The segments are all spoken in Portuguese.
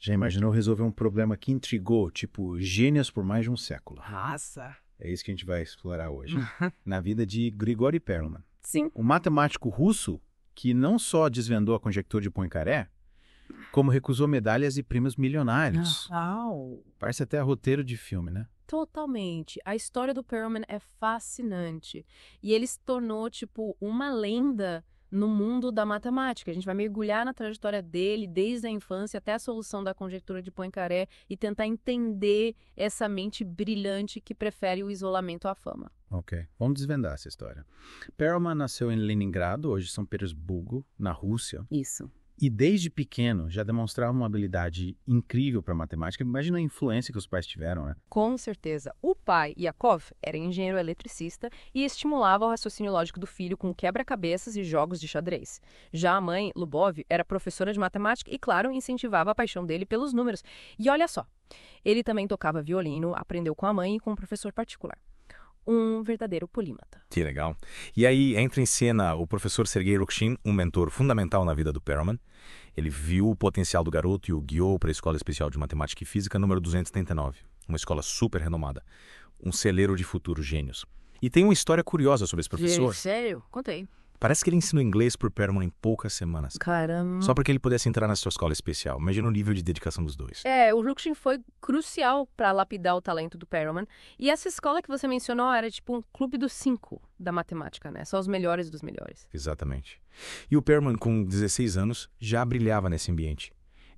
Já imaginou resolver um problema que intrigou, tipo gênios por mais de um século? Nossa. É isso que a gente vai explorar hoje, na vida de Grigori Perelman. Sim. Um matemático russo que não só desvendou a conjectura de Poincaré, como recusou medalhas e prêmios milionários. Uau. Parece até roteiro de filme, né? Totalmente. A história do Perelman é fascinante. E ele se tornou, tipo, uma lenda no mundo da matemática. A gente vai mergulhar na trajetória dele, desde a infância até a solução da conjectura de Poincaré e tentar entender essa mente brilhante que prefere o isolamento à fama. Ok, vamos desvendar essa história. Perelman nasceu em Leningrado, hoje São Petersburgo, na Rússia. Isso. E desde pequeno já demonstrava uma habilidade incrível para matemática. Imagina a influência que os pais tiveram, né? Com certeza. O pai, Yakov, era engenheiro eletricista e estimulava o raciocínio lógico do filho com quebra-cabeças e jogos de xadrez. Já a mãe, Lubov, era professora de matemática e, claro, incentivava a paixão dele pelos números. E olha só, ele também tocava violino, aprendeu com a mãe e com um professor particular. Um verdadeiro polímata. Que legal. E aí entra em cena o professor Sergei Rukshin, um mentor fundamental na vida do Perelman. Ele viu o potencial do garoto e o guiou para a Escola Especial de Matemática e Física número 239, uma escola super renomada, um celeiro de futuros gênios. E tem uma história curiosa sobre esse professor. Sério? Contei. Parece que ele ensinou inglês por Perelman em poucas semanas. Caramba. Só para que ele pudesse entrar na sua escola especial. Imagina o nível de dedicação dos dois. O Rukshin foi crucial para lapidar o talento do Perelman. E essa escola que você mencionou era tipo um clube dos 5 da matemática, né? Só os melhores dos melhores. Exatamente. E o Perelman, com 16 anos, já brilhava nesse ambiente.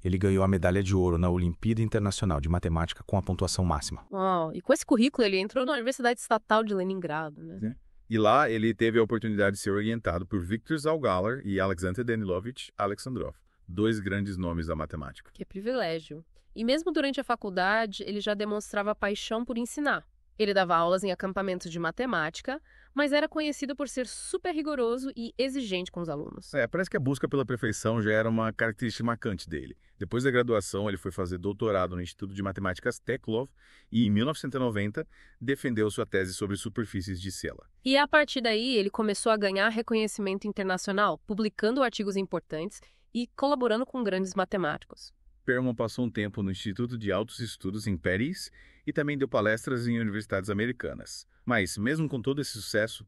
Ele ganhou a medalha de ouro na Olimpíada Internacional de Matemática com a pontuação máxima. E com esse currículo ele entrou na Universidade Estatal de Leningrado, né? E lá ele teve a oportunidade de ser orientado por Viktor Zaugalar e Alexander Danilovich Alexandrov, dois grandes nomes da matemática. Que privilégio. E mesmo durante a faculdade, ele já demonstrava paixão por ensinar. Ele dava aulas em acampamentos de matemática, mas era conhecido por ser super rigoroso e exigente com os alunos. Parece que a busca pela perfeição já era uma característica marcante dele. Depois da graduação, ele foi fazer doutorado no Instituto de Matemáticas Teklov e, em 1990, defendeu sua tese sobre superfícies de Sela. E a partir daí, ele começou a ganhar reconhecimento internacional, publicando artigos importantes e colaborando com grandes matemáticos. Perelman passou um tempo no Instituto de Altos Estudos em Paris e também deu palestras em universidades americanas. Mas, mesmo com todo esse sucesso,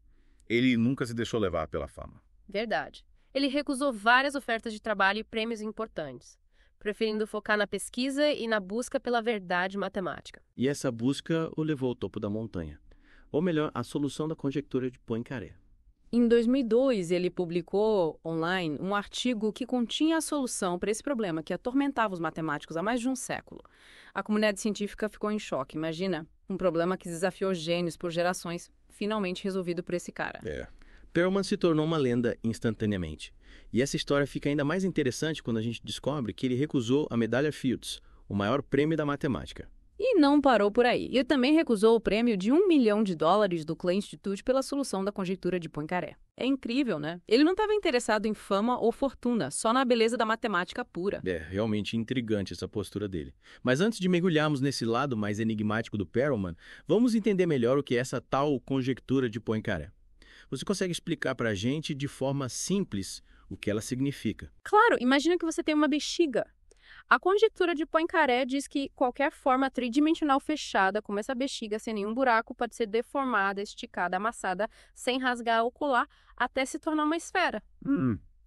ele nunca se deixou levar pela fama. Verdade. Ele recusou várias ofertas de trabalho e prêmios importantes, preferindo focar na pesquisa e na busca pela verdade matemática. E essa busca o levou ao topo da montanha. Ou melhor, a solução da conjectura de Poincaré. Em 2002, ele publicou online um artigo que continha a solução para esse problema que atormentava os matemáticos há mais de um século. A comunidade científica ficou em choque. Imagina, um problema que desafiou gênios por gerações, finalmente resolvido por esse cara. Perelman se tornou uma lenda instantaneamente. E essa história fica ainda mais interessante quando a gente descobre que ele recusou a medalha Fields, o maior prêmio da matemática. E não parou por aí. Ele também recusou o prêmio de $1 milhão do Clay Institute pela solução da conjectura de Poincaré. É incrível, né? Ele não estava interessado em fama ou fortuna, só na beleza da matemática pura. Realmente intrigante essa postura dele. Mas antes de mergulharmos nesse lado mais enigmático do Perelman, vamos entender melhor o que é essa tal conjectura de Poincaré. Você consegue explicar para a gente de forma simples o que ela significa? Claro, imagina que você tem uma bexiga. A conjectura de Poincaré diz que qualquer forma tridimensional fechada, como essa bexiga, sem nenhum buraco, pode ser deformada, esticada, amassada, sem rasgar ou colar, até se tornar uma esfera.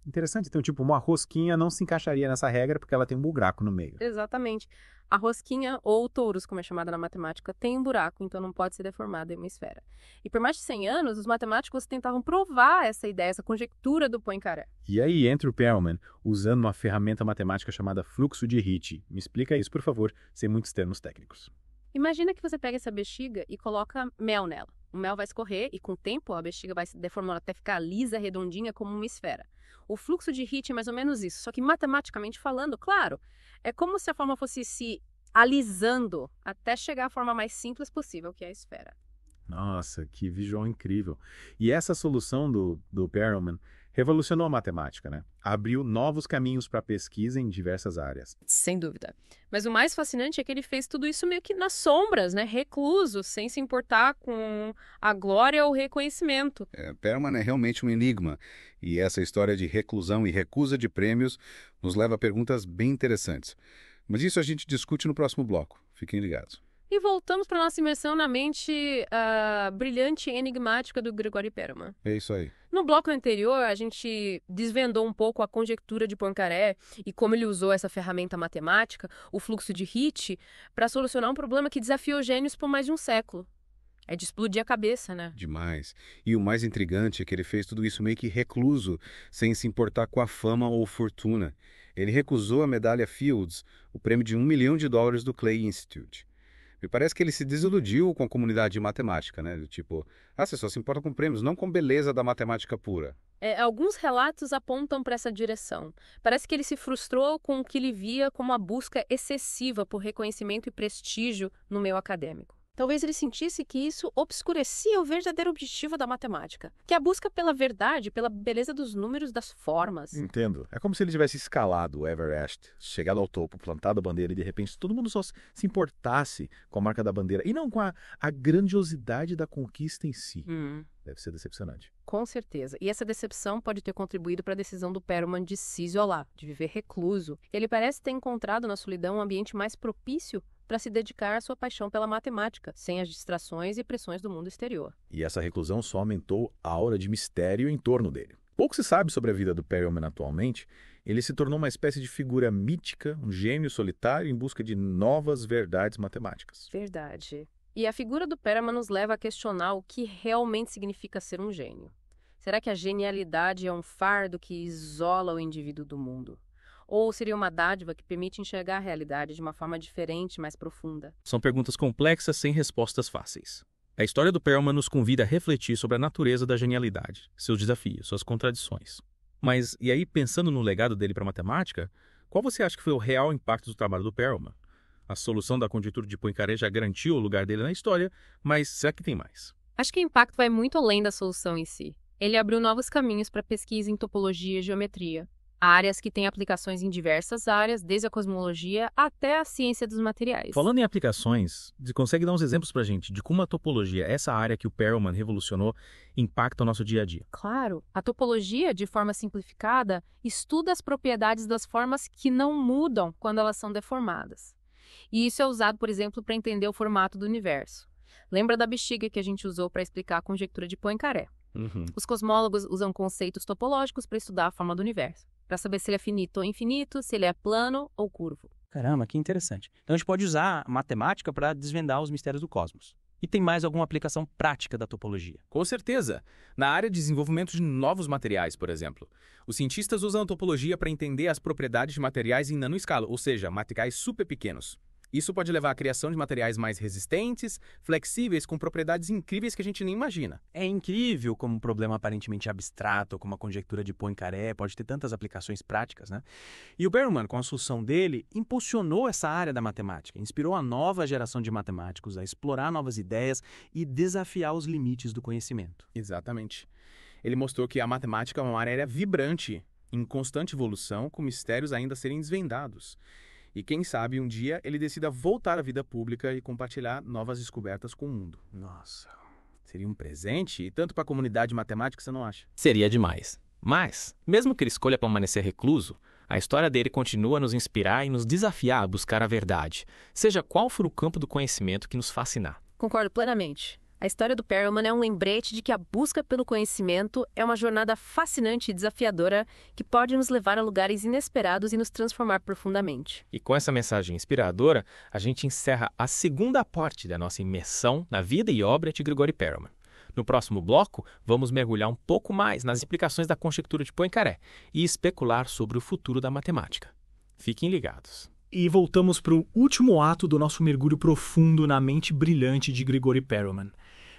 Interessante. Então, tipo, uma rosquinha não se encaixaria nessa regra porque ela tem um buraco no meio. Exatamente. A rosquinha, ou torus, como é chamada na matemática, tem um buraco, então não pode ser deformada em uma esfera. E por mais de 100 anos, os matemáticos tentavam provar essa ideia, essa conjectura do Poincaré. E aí entra o Perelman usando uma ferramenta matemática chamada fluxo de Ricci. Me explica isso, por favor, sem muitos termos técnicos. Imagina que você pega essa bexiga e coloca mel nela. O mel vai escorrer e, com o tempo, a bexiga vai se deformando até ficar lisa, redondinha, como uma esfera. O fluxo de Ricci é mais ou menos isso, só que matematicamente falando, claro, é como se a forma fosse se alisando até chegar à forma mais simples possível, que é a esfera. Nossa, que visual incrível. E essa solução do Perelman revolucionou a matemática, né? Abriu novos caminhos para pesquisa em diversas áreas. Sem dúvida. Mas o mais fascinante é que ele fez tudo isso meio que nas sombras, né? Recluso, sem se importar com a glória ou o reconhecimento. Perelman é realmente um enigma. E essa história de reclusão e recusa de prêmios nos leva a perguntas bem interessantes. Mas isso a gente discute no próximo bloco. Fiquem ligados. E voltamos para nossa imersão na mente brilhante e enigmática do Grigori Perelman. É isso aí. No bloco anterior, a gente desvendou um pouco a conjectura de Poincaré e como ele usou essa ferramenta matemática, o fluxo de Hit, para solucionar um problema que desafiou gênios por mais de um século. É de explodir a cabeça, né? Demais. E o mais intrigante é que ele fez tudo isso meio que recluso, sem se importar com a fama ou fortuna. Ele recusou a medalha Fields, o prêmio de $1 milhão do Clay Institute. Me parece que ele se desiludiu com a comunidade de matemática, né? Do tipo, você só se importa com prêmios, não com beleza da matemática pura. Alguns relatos apontam para essa direção. Parece que ele se frustrou com o que ele via como a busca excessiva por reconhecimento e prestígio no meio acadêmico. Talvez ele sentisse que isso obscurecia o verdadeiro objetivo da matemática, que é a busca pela verdade, pela beleza dos números, das formas. Entendo. É como se ele tivesse escalado o Everest, chegado ao topo, plantado a bandeira e de repente todo mundo só se importasse com a marca da bandeira e não com a grandiosidade da conquista em si. Deve ser decepcionante. Com certeza. E essa decepção pode ter contribuído para a decisão do Perelman de se isolar, de viver recluso. Ele parece ter encontrado na solidão um ambiente mais propício para se dedicar à sua paixão pela matemática, sem as distrações e pressões do mundo exterior. E essa reclusão só aumentou a aura de mistério em torno dele. Pouco se sabe sobre a vida do Perelman atualmente. Ele se tornou uma espécie de figura mítica, um gênio solitário em busca de novas verdades matemáticas. Verdade. E a figura do Perelman nos leva a questionar o que realmente significa ser um gênio. Será que a genialidade é um fardo que isola o indivíduo do mundo? Ou seria uma dádiva que permite enxergar a realidade de uma forma diferente, mais profunda? São perguntas complexas sem respostas fáceis. A história do Perelman nos convida a refletir sobre a natureza da genialidade, seus desafios, suas contradições. Mas, e aí, pensando no legado dele para a matemática, qual você acha que foi o real impacto do trabalho do Perelman? A solução da conjectura de Poincaré já garantiu o lugar dele na história, mas será que tem mais? Acho que o impacto vai muito além da solução em si. Ele abriu novos caminhos para pesquisa em topologia e geometria. Áreas que têm aplicações em diversas áreas, desde a cosmologia até a ciência dos materiais. Falando em aplicações, você consegue dar uns exemplos pra gente de como a topologia, essa área que o Perelman revolucionou, impacta o nosso dia a dia? Claro, a topologia, de forma simplificada, estuda as propriedades das formas que não mudam quando elas são deformadas. E isso é usado, por exemplo, para entender o formato do universo. Lembra da bexiga que a gente usou para explicar a conjectura de Poincaré? Os cosmólogos usam conceitos topológicos para estudar a forma do universo, para saber se ele é finito ou infinito, se ele é plano ou curvo. Caramba, que interessante. Então a gente pode usar a matemática para desvendar os mistérios do cosmos. E tem mais alguma aplicação prática da topologia? Com certeza. Na área de desenvolvimento de novos materiais, por exemplo. Os cientistas usam a topologia para entender as propriedades de materiais em nanoescala, ou seja, materiais super pequenos. Isso pode levar à criação de materiais mais resistentes, flexíveis, com propriedades incríveis que a gente nem imagina. É incrível como um problema aparentemente abstrato, como a conjectura de Poincaré, pode ter tantas aplicações práticas, né? E o Perelman, com a solução dele, impulsionou essa área da matemática, inspirou a nova geração de matemáticos a explorar novas ideias e desafiar os limites do conhecimento. Exatamente. Ele mostrou que a matemática é uma área vibrante, em constante evolução, com mistérios ainda a serem desvendados. E quem sabe um dia ele decida voltar à vida pública e compartilhar novas descobertas com o mundo. Nossa, Seria um presente, e tanto para a comunidade matemática, você não acha? Seria demais. Mas, mesmo que ele escolha permanecer recluso, a história dele continua a nos inspirar e nos desafiar a buscar a verdade, seja qual for o campo do conhecimento que nos fascinar. Concordo plenamente. A história do Perelman é um lembrete de que a busca pelo conhecimento é uma jornada fascinante e desafiadora que pode nos levar a lugares inesperados e nos transformar profundamente. E com essa mensagem inspiradora, a gente encerra a segunda parte da nossa imersão na vida e obra de Grigori Perelman. No próximo bloco, vamos mergulhar um pouco mais nas implicações da conjectura de Poincaré e especular sobre o futuro da matemática. Fiquem ligados. E voltamos para o último ato do nosso mergulho profundo na mente brilhante de Grigori Perelman.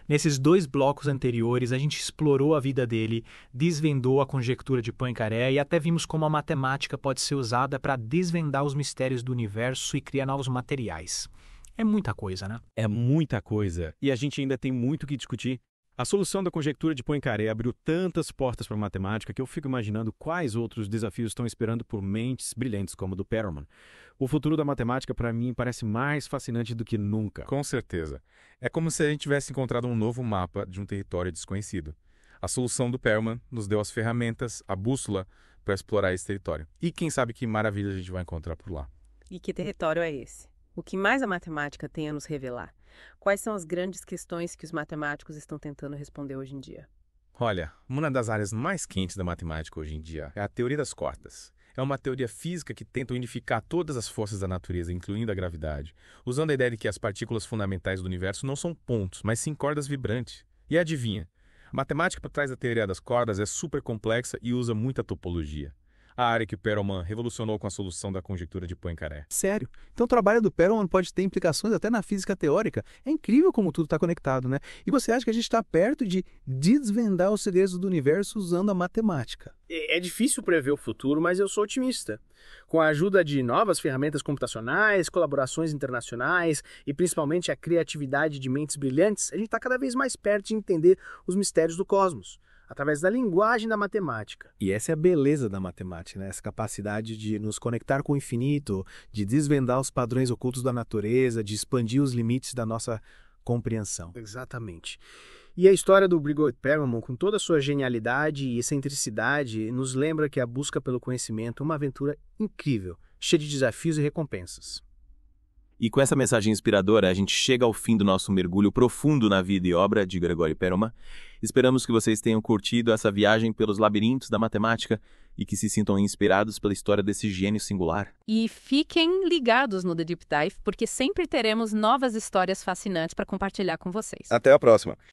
Nesses 2 blocos anteriores, a gente explorou a vida dele, desvendou a conjectura de Poincaré e até vimos como a matemática pode ser usada para desvendar os mistérios do universo e criar novos materiais. É muita coisa, né? É muita coisa. E a gente ainda tem muito o que discutir. A solução da conjectura de Poincaré abriu tantas portas para a matemática que eu fico imaginando quais outros desafios estão esperando por mentes brilhantes como a do Perelman. O futuro da matemática, para mim, parece mais fascinante do que nunca. Com certeza. É como se a gente tivesse encontrado um novo mapa de um território desconhecido. A solução do Perelman nos deu as ferramentas, a bússola, para explorar esse território. E quem sabe que maravilha a gente vai encontrar por lá. E que território é esse? O que mais a matemática tem a nos revelar? Quais são as grandes questões que os matemáticos estão tentando responder hoje em dia? Olha, uma das áreas mais quentes da matemática hoje em dia é a teoria das cordas. É uma teoria física que tenta unificar todas as forças da natureza, incluindo a gravidade, usando a ideia de que as partículas fundamentais do universo não são pontos, mas sim cordas vibrantes. E adivinha? A matemática por trás da teoria das cordas é super complexa e usa muita topologia. A área que Perelman revolucionou com a solução da conjectura de Poincaré. Sério? Então o trabalho do Perelman pode ter implicações até na física teórica. É incrível como tudo está conectado, né? E você acha que a gente está perto de desvendar os segredos do universo usando a matemática? É difícil prever o futuro, mas eu sou otimista. Com a ajuda de novas ferramentas computacionais, colaborações internacionais e principalmente a criatividade de mentes brilhantes, a gente está cada vez mais perto de entender os mistérios do cosmos, através da linguagem da matemática. E essa é a beleza da matemática, né? Essa capacidade de nos conectar com o infinito, de desvendar os padrões ocultos da natureza, de expandir os limites da nossa compreensão. Exatamente. E a história do Grigori Perelman, com toda a sua genialidade e excentricidade, nos lembra que a busca pelo conhecimento é uma aventura incrível, cheia de desafios e recompensas. E com essa mensagem inspiradora, a gente chega ao fim do nosso mergulho profundo na vida e obra de Grigori Perelman. Esperamos que vocês tenham curtido essa viagem pelos labirintos da matemática e que se sintam inspirados pela história desse gênio singular. E fiquem ligados no The Deep Dive, porque sempre teremos novas histórias fascinantes para compartilhar com vocês. Até a próxima.